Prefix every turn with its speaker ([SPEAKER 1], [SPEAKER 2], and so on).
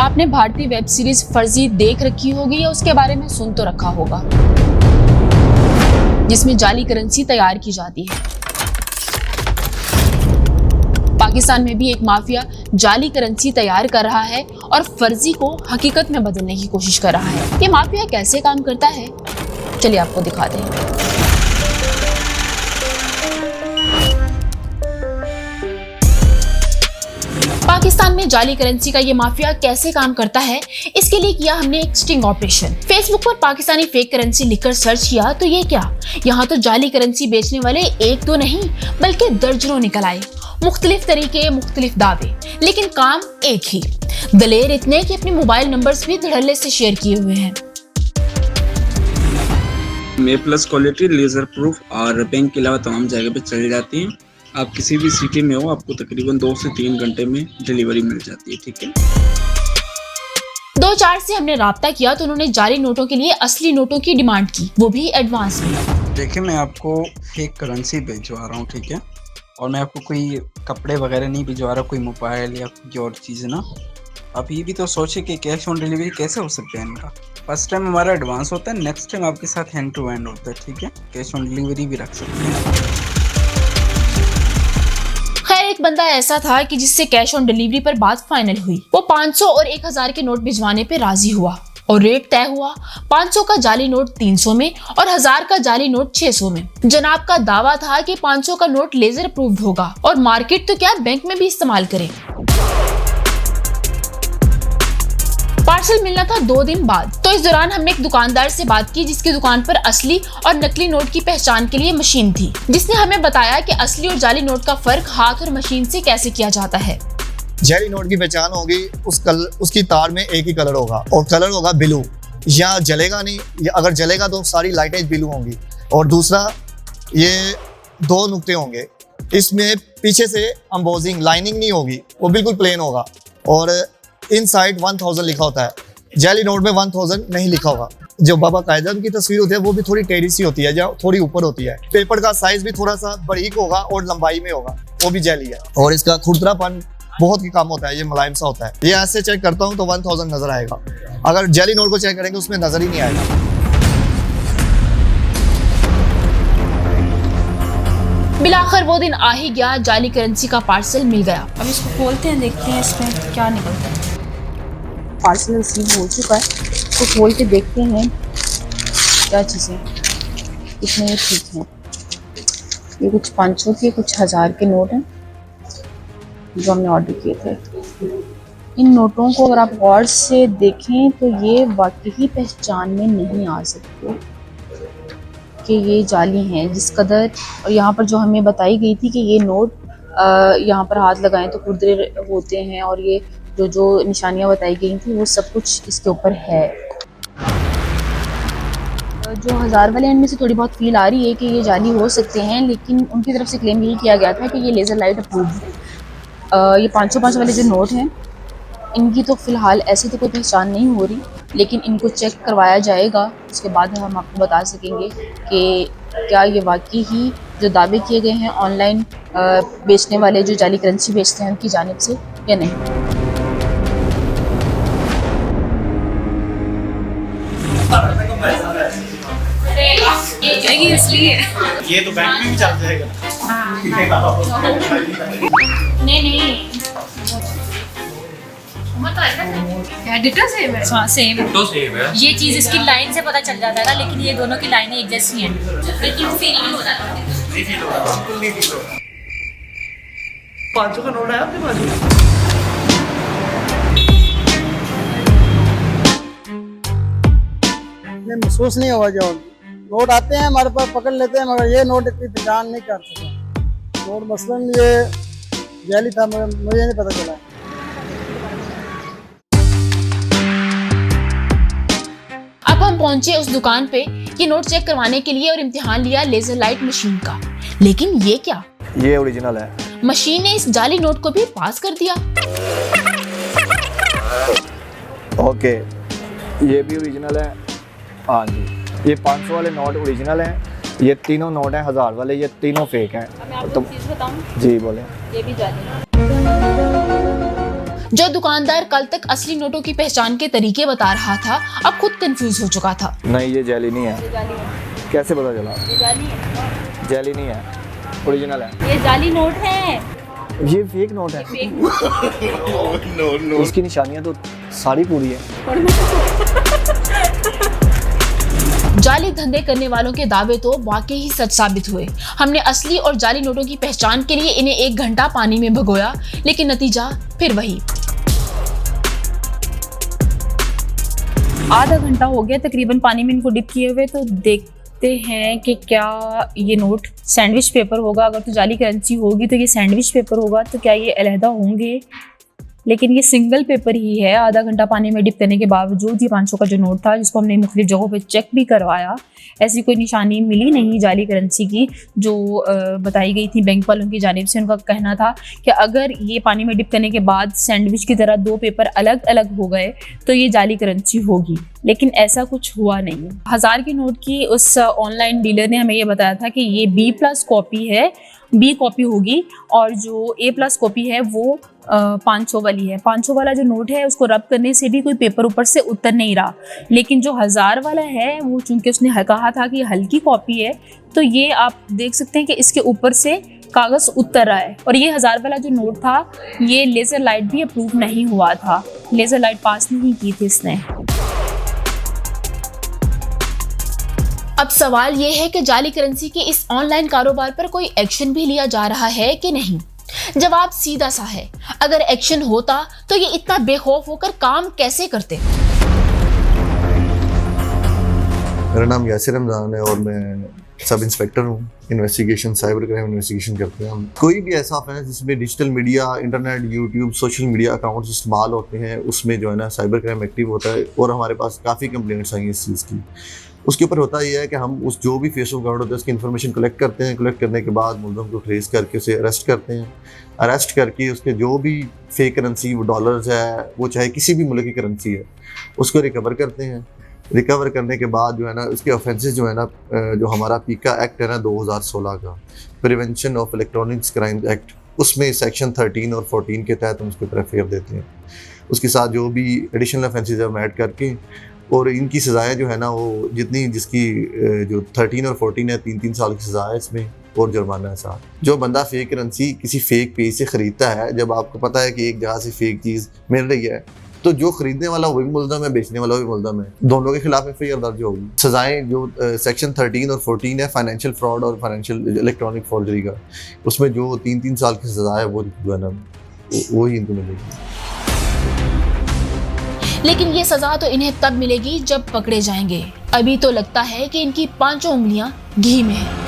[SPEAKER 1] आपने भारतीय web series फर्जी देख रखी होगी या उसके बारे में सुन तो रखा होगा, जिसमें जाली करेंसी तैयार की जाती है। पाकिस्तान में भी एक माफिया जाली करेंसी तैयार कर रहा है और फर्जी को हकीकत में बदलने की कोशिश कर रहा है। ये माफिया कैसे काम करता है, चलिए आपको दिखाते हैं। पाकिस्तान में जाली करेंसी का ये माफिया कैसे काम करता है, इसके लिए किया हमने एक स्टिंग ऑपरेशन। फेसबुक पर पाकिस्तानी फेक करेंसी लिखकर सर्च किया तो ये क्या, यहाँ तो जाली करेंसी बेचने वाले एक दो नहीं बल्कि दर्जनों निकल आए। मुख्तलिफ तरीके, मुख्तलिफ दावे, लेकिन काम एक ही। दलेर इतने कि अपने मोबाइल नंबर्स भी धड़ल्ले से शेयर किए हुए हैं।
[SPEAKER 2] मे प्लस क्वालिटी, लेजर प्रूफ और बैंक के अलावा तमाम जगह पे चली जाती है। आप किसी भी सिटी में हो, आपको तकरीबन 2 से 3 घंटे में डिलीवरी मिल जाती है। ठीक है।
[SPEAKER 1] 2-4 से हमने राब्ता किया तो उन्होंने जाली नोटों के लिए असली नोटों की डिमांड की, वो भी एडवांस में।
[SPEAKER 3] देखिए, मैं आपको फेक करेंसी भिजवा रहा हूँ, ठीक है, और मैं आपको कोई कपड़े वगैरह नहीं भिजवा रहा, कोई मोबाइल या कोई और चीज़ ना। आप ये भी तो सोचे कि कैश ऑन डिलीवरी कैसे हो सकता है इनका। फर्स्ट टाइम हमारा एडवांस होता है, नेक्स्ट टाइम आपके साथ हैंड टू हैंड होता है। ठीक है, कैश ऑन डिलीवरी भी रख सकते हैं।
[SPEAKER 1] खैर, एक बंदा ऐसा था कि जिससे कैश ऑन डिलीवरी पर बात फाइनल हुई। वो 500 और 1000 के नोट भिजवाने पे राजी हुआ और रेट तय हुआ। 500 का जाली नोट 300 में और 1000 का जाली नोट 600 में। जनाब का दावा था कि 500 का नोट लेजर प्रूफ्ड होगा और मार्केट तो क्या, बैंक में भी इस्तेमाल करें। पार्सल मिलना था 2 दिन बाद। तो इस दौरान हमने एक दुकानदार से बात की जिसकी दुकान पर असली और नकली नोट की पहचान के लिए मशीन थी, जिसने हमें बताया कि असली और जाली नोट का फर्क हाथ और मशीन से कैसे किया जाता है।
[SPEAKER 4] जाली नोट की पहचान होगी उसकी तार में एक ही कलर होगा और कलर होगा ब्लू, या जलेगा नहीं, या अगर जलेगा तो सारी लाइटें ब्लू होंगी। और दूसरा, ये 2 नुक्ते होंगे, इसमें पीछे से एम्बोजिंग लाइनिंग नहीं होगी, वो बिल्कुल प्लेन होगा और इनसाइड 1000 लिखा होता है। जाली नोट में 1000 नहीं लिखा होगा। जो बाबा कायदम की तस्वीर होती है वो भी थोड़ी टेढ़ी सी होती है, जो थोड़ी ऊपर होती है। पेपर का साइज भी थोड़ा सा बारीक होगा और लंबाई में होगा, वो भी जाली है। और इसका खुरदरापन बहुत ही कम होता है, ये मुलायम सा होता है। ये ऐसे चेक करता हूँ तो 1000 नजर आएगा। अगर जाली नोट को चेक करेंगे उसमें नजर ही नहीं आएगा।
[SPEAKER 1] बिलाखिर वो दिन आ ही गया, जाली करेंसी का पार्सल मिल गया।
[SPEAKER 5] अब इसको खोलते हैं, देखते हैं इसमें क्या निकलता है।
[SPEAKER 6] पार्सल रिसीव हो चुका है, तो खोल के देखते हैं क्या चीज़ें इसमें। ये ठीक है, ये कुछ 500 के, कुछ 1000 के नोट हैं जो हमने ऑर्डर किए थे। इन नोटों को अगर आप गौर से देखें तो ये वाकई पहचान में नहीं आ सकते कि ये जाली हैं जिस कदर। और यहाँ पर जो हमें बताई गई थी कि ये नोट यहाँ पर हाथ लगाएं तो खुरदरे होते हैं, और ये जो निशानियाँ बताई गई थी वो सब कुछ इसके ऊपर है। जो 1000 वाले एंड में से थोड़ी बहुत फील आ रही है कि ये जाली हो सकते हैं, लेकिन उनकी तरफ से क्लेम यही किया गया था कि ये लेज़र लाइट अप्रूव्ड है। ये 500 वाले जो नोट हैं इनकी तो फ़िलहाल ऐसी तो कोई पहचान नहीं हो रही, लेकिन इनको चेक करवाया जाएगा, उसके बाद हम आपको बता सकेंगे कि क्या ये वाकई ही जो दावे किए गए हैं ऑनलाइन बेचने वाले जो जाली करेंसी बेचते हैं उनकी जानिब से या नहीं।
[SPEAKER 7] ये तो बैंक में भी चल जाएगा।
[SPEAKER 5] नहीं एडिटर सेम है। हाँ, सेम है। ये चीज इसकी लाइन से पता चल जाता है, लेकिन ये दोनों की लाइनें एक जैसी हैं, लेकिन फील नहीं हो रहा।
[SPEAKER 7] नहीं फील हो रहा, बिल्कुल नहीं फील हो रहा। 500 का नोट है आपके पास?
[SPEAKER 8] महसूस नहीं हुआ। जो नोट आते हैं हमारे पास पकड़ लेते हैं, मगर ये नोट की पहचान नहीं कर सकते। नोट मसलन ये जाली था, मुझे नहीं पता चला।
[SPEAKER 1] अब हम पहुंचे उस दुकान पे ये नोट चेक करवाने के लिए और इम्तिहान लिया लेजर लाइट मशीन का। लेकिन ये क्या,
[SPEAKER 4] ये ओरिजिनल है।
[SPEAKER 1] मशीन ने इस जाली नोट को भी पास कर दिया।
[SPEAKER 4] ओके, ये भी ओरिजिनल है। हाँ जी, ये 500 वाले नोट ओरिजिनल हैं, ये तीनों नोट हैं 1000 वाले, ये तीनों फेक हैं।
[SPEAKER 6] मैं आपको
[SPEAKER 4] तो
[SPEAKER 6] चीज़ बताऊं,
[SPEAKER 4] जी बोले।
[SPEAKER 6] ये भी जाली है।
[SPEAKER 1] जो दुकानदार कल तक असली नोटों की पहचान के तरीके बता रहा था, अब खुद कंफ्यूज हो चुका था।
[SPEAKER 4] नहीं, ये जेली नहीं है। कैसे पता चला?
[SPEAKER 5] ये जाली है।
[SPEAKER 4] जेली नहीं है, ओरिजिनल है।
[SPEAKER 5] ये जाली नोट है।
[SPEAKER 4] ये फेक नोट है।
[SPEAKER 2] नो
[SPEAKER 4] उसकी निशानियां तो सारी पूरी है।
[SPEAKER 1] जाली धंधे करने वालों के दावे तो वाकई ही सच साबित हुए। हमने असली और जाली नोटों की पहचान के लिए इन्हें 1 घंटा पानी में भिगोया, लेकिन नतीजा फिर वही।
[SPEAKER 6] आधा घंटा हो गया तकरीबन पानी में इनको डिप किए हुए, तो देखते हैं कि क्या ये नोट सैंडविच पेपर होगा। अगर तो जाली करेंसी होगी तो ये सैंडविच पेपर होगा, तो क्या ये अलहदा होंगे? लेकिन ये सिंगल पेपर ही है। आधा घंटा पानी में डिप करने के बावजूद ये 500 का जो नोट था, जिसको हमने मुख्तलिफ जगहों पे चेक भी करवाया, ऐसी कोई निशानी मिली नहीं जाली करेंसी की जो बताई गई थी बैंक वालों की जानिब से। उनका कहना था कि अगर ये पानी में डिप करने के बाद सैंडविच की तरह 2 पेपर अलग अलग हो गए तो ये जाली करेंसी होगी, लेकिन ऐसा कुछ हुआ नहीं। 1000 के नोट की उस ऑनलाइन डीलर ने हमें ये बताया था कि ये B+ कॉपी है, B कॉपी होगी, और जो A+ कॉपी है वो 500 वाली है। 500 वाला जो नोट है उसको रब करने से भी कोई पेपर ऊपर से उतर नहीं रहा, लेकिन जो 1000 वाला है वो चूंकि उसने कहा था कि हल्की कॉपी है, तो ये आप देख सकते हैं कि इसके ऊपर से कागज उतर रहा है। और ये 1000 वाला जो नोट था, ये लेजर लाइट भी अप्रूव नहीं हुआ था, लेजर लाइट पास नहीं की थी इसने।
[SPEAKER 1] अब सवाल ये है कि जाली करेंसी के इस ऑनलाइन कारोबार पर कोई एक्शन भी लिया जा रहा है कि नहीं। जवाब सीधा सा है, अगर एक्शन होता तो ये इतना बेखौफ होकर काम कैसे करते।
[SPEAKER 4] मेरा नाम यासिर रमजान है और मैं सब इंस्पेक्टर हूँ। इन्वेस्टिगेशन, साइबर क्राइम इन्वेस्टिगेशन करते हैं हम। कोई भी ऐसा ऑफेंस जिसमें digital media, internet, YouTube, social media accounts इस्तेमाल होते हैं, उसमें जो है ना साइबर क्राइम एक्टिव होता है। और हमारे पास काफ़ी कंप्लेंट्स आई हैं इस चीज़ की। उसके ऊपर होता यह है कि हम उस जो भी फेसबुक अकाउंट होता है उसकी इन्फॉर्मेशन कलेक्ट करते हैं। कलेक्ट करने के बाद मुलज़म को ट्रेस करके उसे अरेस्ट करते हैं। अरेस्ट करके उसके जो भी फेक करेंसी, वो डॉलर्स है, वो चाहे किसी भी मुल्क की करेंसी है, उसको रिकवर करते हैं। रिकवर करने के बाद जो है ना उसके ऑफेंसेस जो है ना, जो हमारा पीका एक्ट है ना 2016 का, prevention of electronics crime act, उसमें सेक्शन 13 और 14 के तहत हम उसको प्रेफर देते हैं। उसके साथ जो भी एडिशनल ऑफेंसेस हम ऐड करके, और इनकी सज़ाएँ जो है ना वो जितनी, जिसकी जो 13 और 14 है, 3-3 साल की सज़ा है इसमें, और जुर्माना है साथ। जो बंदा फेक करेंसी किसी फेक पेज से ख़रीदता है, जब आपको पता है कि एक जगह से फेक चीज़ मिल रही है, तो जो खरीदने वाला वो भी मुल्ज़म है, बेचने वाला भी मुल्ज़म है। दोनों के खिलाफ एफआईआर दर्ज होगी। सज़ाएँ जो सेक्शन 13 और 14 है फाइनेंशियल फ्रॉड और फाइनेंशियल इलेक्ट्रॉनिक फॉर्जरी का, उसमें जो 3-3 साल की सज़ा है वो जो है ना वो ही इनको मिलेगी।
[SPEAKER 1] लेकिन ये सजा तो इन्हें तब मिलेगी जब पकड़े जाएंगे। अभी तो लगता है कि इनकी 5 उंगलियां घी में है।